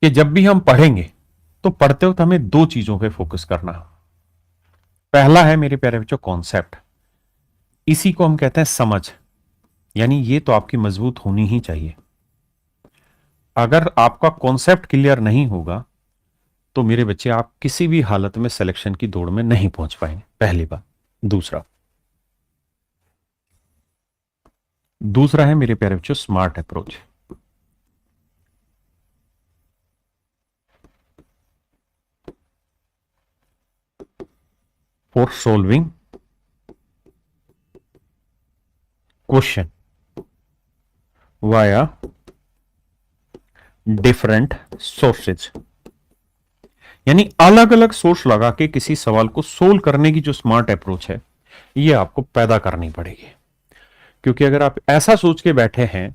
कि जब भी हम पढ़ेंगे तो पढ़ते वक्त हमें दो चीजों पे फोकस करना। पहला है मेरे प्यारे बच्चों कॉन्सेप्ट, इसी को हम कहते हैं समझ, यानी ये तो आपकी मजबूत होनी ही चाहिए। अगर आपका कॉन्सेप्ट क्लियर नहीं होगा तो मेरे बच्चे आप किसी भी हालत में सिलेक्शन की दौड़ में नहीं पहुंच पाएंगे, पहली बात। दूसरा है मेरे प्यारे बच्चों smart approach. For solving question via different sources, यानी अलग अलग सोर्स लगा के किसी सवाल को सोल्व करने की जो स्मार्ट अप्रोच है ये आपको पैदा करनी पड़ेगी। क्योंकि अगर आप ऐसा सोच के बैठे हैं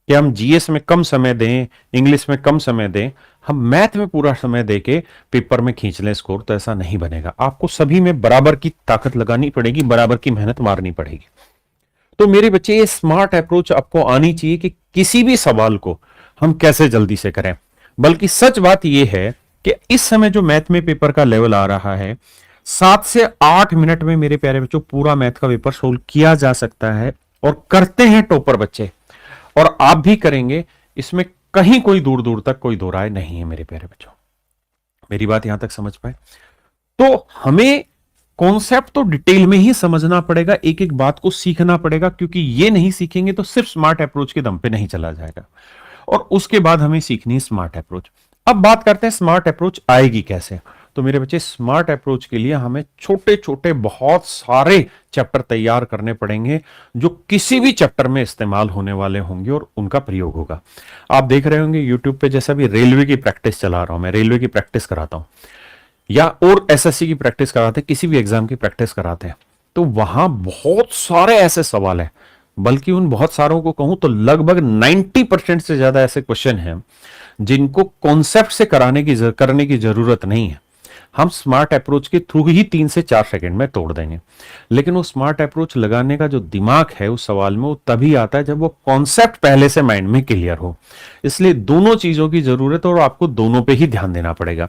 कि हम जीएस में कम समय दें, इंग्लिश में कम समय दें, हम मैथ में पूरा समय दे के पेपर में खींच लें स्कोर, तो ऐसा नहीं बनेगा। आपको सभी में बराबर की ताकत लगानी पड़ेगी, बराबर की मेहनत मारनी पड़ेगी। तो मेरे बच्चे ये स्मार्ट अप्रोच आपको आनी चाहिए कि किसी भी सवाल को हम कैसे जल्दी से करें। बल्कि सच बात यह है कि इस समय जो मैथ में पेपर का लेवल आ रहा है, 7 से 8 मिनट में मेरे प्यारे बच्चों पूरा मैथ का पेपर सोल्व किया जा सकता है, और करते हैं टॉपर बच्चे, और आप भी करेंगे। इसमें कहीं कोई दूर दूर तक कोई दो राय नहीं है मेरे प्यारे बच्चों। मेरी बात यहां तक समझ पाए? तो हमें कॉन्सेप्ट तो डिटेल में ही समझना पड़ेगा, एक एक बात को सीखना पड़ेगा, क्योंकि ये नहीं सीखेंगे तो सिर्फ स्मार्ट अप्रोच के दम पे नहीं चला जाएगा। और उसके बाद हमें सीखनी है स्मार्ट अप्रोच। अब बात करते हैं स्मार्ट अप्रोच आएगी कैसे। तो मेरे बच्चे स्मार्ट अप्रोच के लिए हमें छोटे छोटे बहुत सारे चैप्टर तैयार करने पड़ेंगे, जो किसी भी चैप्टर में इस्तेमाल होने वाले होंगे और उनका प्रयोग होगा। आप देख रहे होंगे यूट्यूब पे, जैसा भी रेलवे की प्रैक्टिस चला रहा हूं मैं, रेलवे की प्रैक्टिस कराता हूं या और एसएससी की प्रैक्टिस कराते हैं, किसी भी एग्जाम की प्रैक्टिस कराते हैं, तो वहां बहुत सारे ऐसे सवाल हैं, बल्कि उन बहुत सारों को कहूं तो लगभग 90% से ज्यादा ऐसे क्वेश्चन हैं जिनको कॉन्सेप्ट से करने की जरूरत नहीं है। हम स्मार्ट अप्रोच के थ्रू ही 3 से 4 सेकंड में तोड़ देंगे। लेकिन वो स्मार्ट अप्रोच लगाने का जो दिमाग है उस सवाल में, वो तभी आता है जब वो कॉन्सेप्ट पहले से माइंड में क्लियर हो। इसलिए दोनों चीजों की जरूरत है और आपको दोनों पे ही ध्यान देना पड़ेगा।